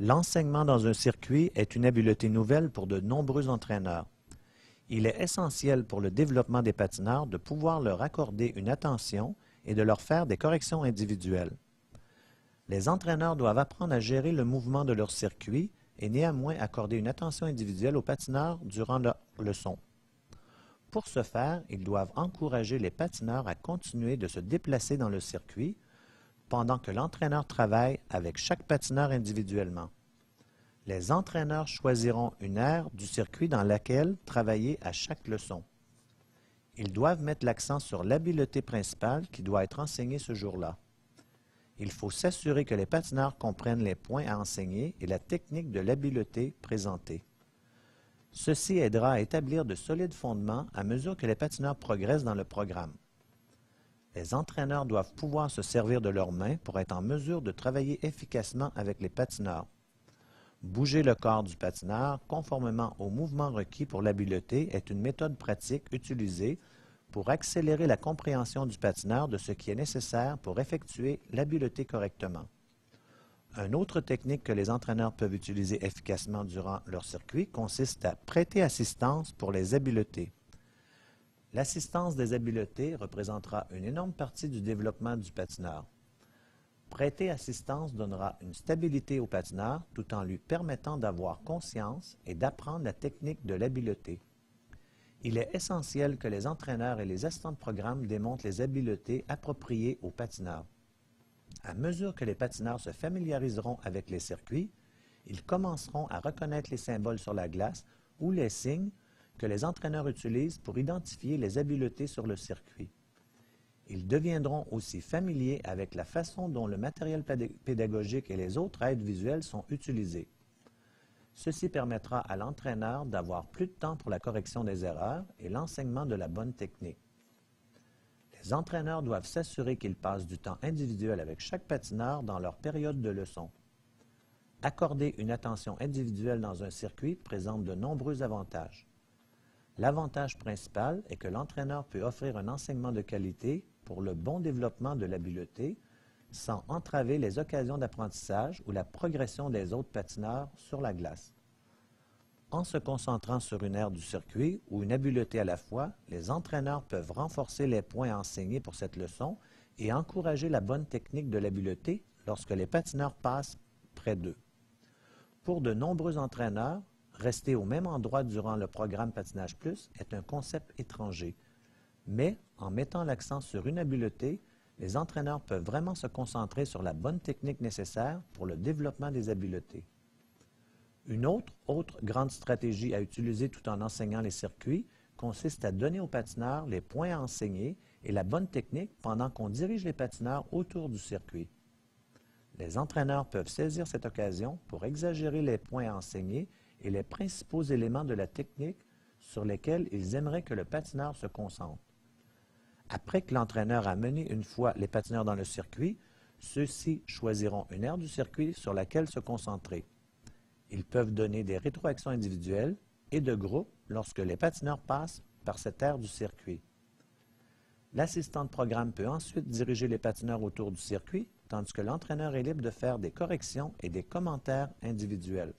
L'enseignement dans un circuit est une habileté nouvelle pour de nombreux entraîneurs. Il est essentiel pour le développement des patineurs de pouvoir leur accorder une attention et de leur faire des corrections individuelles. Les entraîneurs doivent apprendre à gérer le mouvement de leur circuit et néanmoins accorder une attention individuelle aux patineurs durant leur leçon. Pour ce faire, ils doivent encourager les patineurs à continuer de se déplacer dans le circuit pendant que l'entraîneur travaille avec chaque patineur individuellement. Les entraîneurs choisiront une aire du circuit dans laquelle travailler à chaque leçon. Ils doivent mettre l'accent sur l'habileté principale qui doit être enseignée ce jour-là. Il faut s'assurer que les patineurs comprennent les points à enseigner et la technique de l'habileté présentée. Ceci aidera à établir de solides fondements à mesure que les patineurs progressent dans le programme. Les entraîneurs doivent pouvoir se servir de leurs mains pour être en mesure de travailler efficacement avec les patineurs. Bouger le corps du patineur conformément aux mouvements requis pour l'habileté est une méthode pratique utilisée pour accélérer la compréhension du patineur de ce qui est nécessaire pour effectuer l'habileté correctement. Une autre technique que les entraîneurs peuvent utiliser efficacement durant leur circuit consiste à prêter assistance pour les habiletés. L'assistance des habiletés représentera une énorme partie du développement du patineur. Prêter assistance donnera une stabilité au patineur tout en lui permettant d'avoir conscience et d'apprendre la technique de l'habileté. Il est essentiel que les entraîneurs et les assistants de programme démontrent les habiletés appropriées aux patineurs. À mesure que les patineurs se familiariseront avec les circuits, ils commenceront à reconnaître les symboles sur la glace ou les signes que les entraîneurs utilisent pour identifier les habiletés sur le circuit. Ils deviendront aussi familiers avec la façon dont le matériel pédagogique et les autres aides visuelles sont utilisés. Ceci permettra à l'entraîneur d'avoir plus de temps pour la correction des erreurs et l'enseignement de la bonne technique. Les entraîneurs doivent s'assurer qu'ils passent du temps individuel avec chaque patineur dans leur période de leçon. Accorder une attention individuelle dans un circuit présente de nombreux avantages. L'avantage principal est que l'entraîneur peut offrir un enseignement de qualité pour le bon développement de l'habileté sans entraver les occasions d'apprentissage ou la progression des autres patineurs sur la glace. En se concentrant sur une aire du circuit ou une habileté à la fois, les entraîneurs peuvent renforcer les points enseignés pour cette leçon et encourager la bonne technique de l'habileté lorsque les patineurs passent près d'eux. Pour de nombreux entraîneurs, rester au même endroit durant le programme Patinage Plus est un concept étranger. Mais, en mettant l'accent sur une habileté, les entraîneurs peuvent vraiment se concentrer sur la bonne technique nécessaire pour le développement des habiletés. Une autre grande stratégie à utiliser tout en enseignant les circuits consiste à donner aux patineurs les points à enseigner et la bonne technique pendant qu'on dirige les patineurs autour du circuit. Les entraîneurs peuvent saisir cette occasion pour exagérer les points à enseigner et les principaux éléments de la technique sur lesquels ils aimeraient que le patineur se concentre. Après que l'entraîneur a mené une fois les patineurs dans le circuit, ceux-ci choisiront une aire du circuit sur laquelle se concentrer. Ils peuvent donner des rétroactions individuelles et de groupe lorsque les patineurs passent par cette aire du circuit. L'assistant de programme peut ensuite diriger les patineurs autour du circuit, tandis que l'entraîneur est libre de faire des corrections et des commentaires individuels.